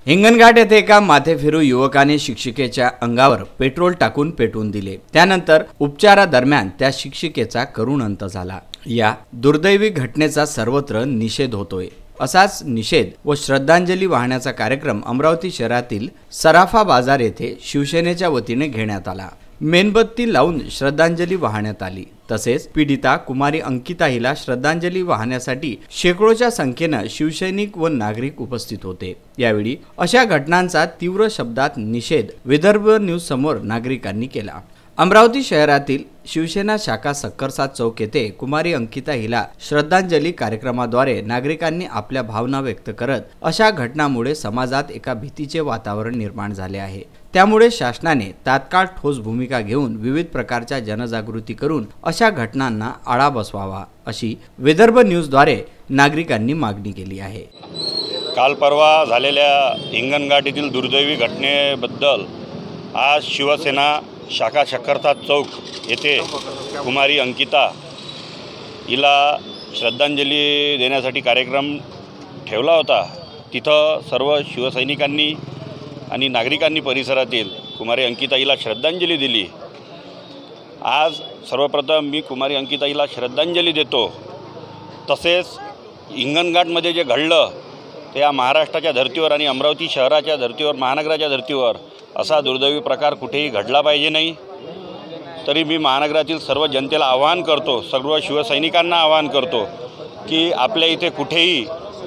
हिंगणघाट येथे एका माथेफिरू युवकाने शिक्षिकेच्या अंगावर पेट्रोल टाकून पेटवून दिले। त्यानंतर उपचारादरम्यान त्या शिक्षिकेचा करुण अंत झाला। या दुर्दैवी घटनेचा सर्वत्र निषेध होतोय। असाच निषेध व श्रद्धांजली वाहण्याचा कार्यक्रम अमरावती शहरातील सराफा बाजार येथे शिवसेनेच्या वतीने घेण्यात आला। मेणबत्ती लावून श्रद्धांजली वाहण्यात आली। तसेच पीडिता कुमारी अंकिता हिला श्रद्धांजली वाहण्यासाठी शेकडोच्या संख्येने शिवसैनिक व नागरिक उपस्थित होते। यावेळी अशा घटनांचा तीव्र शब्दात निषेध विदर्भ न्यूज समोर नागरिकांनी केला। अमरावती शहरातील शिवसेना शाखा सक्करसाद चौक येथे कुमारी अंकिता हिला श्रद्धांजली कार्यक्रमाद्वारे नागरिकांनी आपल्या भावना व्यक्त करत अशा घटनांमुळे समाजात एका भीतीचे वातावरण निर्माण झाले आहे। त्यामुळे शासनाने तात्काळ ठोस भूमिका घेऊन विविध प्रकारच्या जनजागृती करून अशा घटनांना आळा बसवावा अशी विदर्भ न्यूजद्वारे नागरिकांनी मागणी केली आहे। काल परवा झालेल्या हिंगणघाट येथील दुर्दैवी घटनेबद्दल आज शिवसेना शाखा सक्करसाद चौक येथे कुमारी अंकिता हिला श्रद्धांजली देण्यासाठी कार्यक्रम ठेवला होता। तिथं सर्व शिवसैनिकांनी आणि नागरिकांनी परिसरातील कुमारी अंकिता हिला श्रद्धांजली दिली। आज सर्वप्रथम मी कुमारी अंकिता हिला श्रद्धांजली देतो। तसेच हिंगणघाटमध्ये जे घडलं ते या महाराष्ट्राच्या धर्तीवर आणि अमरावती शहराच्या धर्तीवर महानगराच्या धर्तीवर असा दुर्दैवी प्रकार कुठेही घडला पाहिजे नाही। तरी मी महानगरातील सर्व जनतेला आवाहन करतो, सर्व शिवसैनिकांना आवाहन करतो की आपल्या इथे कुठेही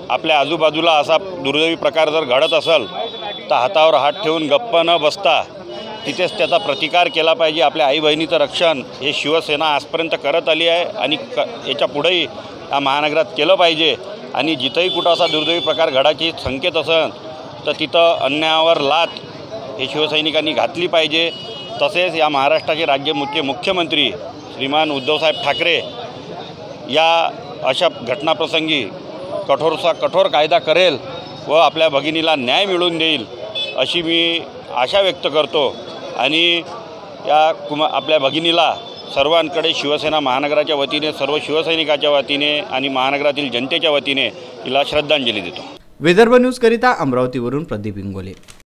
आपल्या आजूबाजूला असा दुर्दैवी प्रकार जर घडत असेल तर हातावर हात ठेवून गप्प न बसता तिथेच त्याचा प्रतिकार केला पाहिजे। आपल्या आई बहिणीचं रक्षण हे शिवसेना आजपर्यंत करत आली आहे आणि याच्या पुढेही या महानगरात केलं पाहिजे। आणि जिथंही कुठं असा दुर्दैवी प्रकार घडायची संकेत असेल तर तिथं अन्यायावर लाथ हे शिवसैनिकांनी घातली पाहिजे। तसेच या महाराष्ट्राचे राज्याचे मुख्यमंत्री श्रीमान उद्धवसाहेब ठाकरे या अशा घटनाप्रसंगी कठोर कायदा करेल व आपल्या भगिनीला न्याय मिळवून देईल अशी मी आशा व्यक्त करतो। आणि या आपल्या भगिनीला सर्वांकडे शिवसेना महानगराच्या वतीने सर्व शिवसैनिकाच्या वतीने आणि महानगरातील जनतेच्या वतीने हिला श्रद्धांजली देतो। विदर्भ न्यूज करिता अमरावतीवरून प्रदीप इंगोले।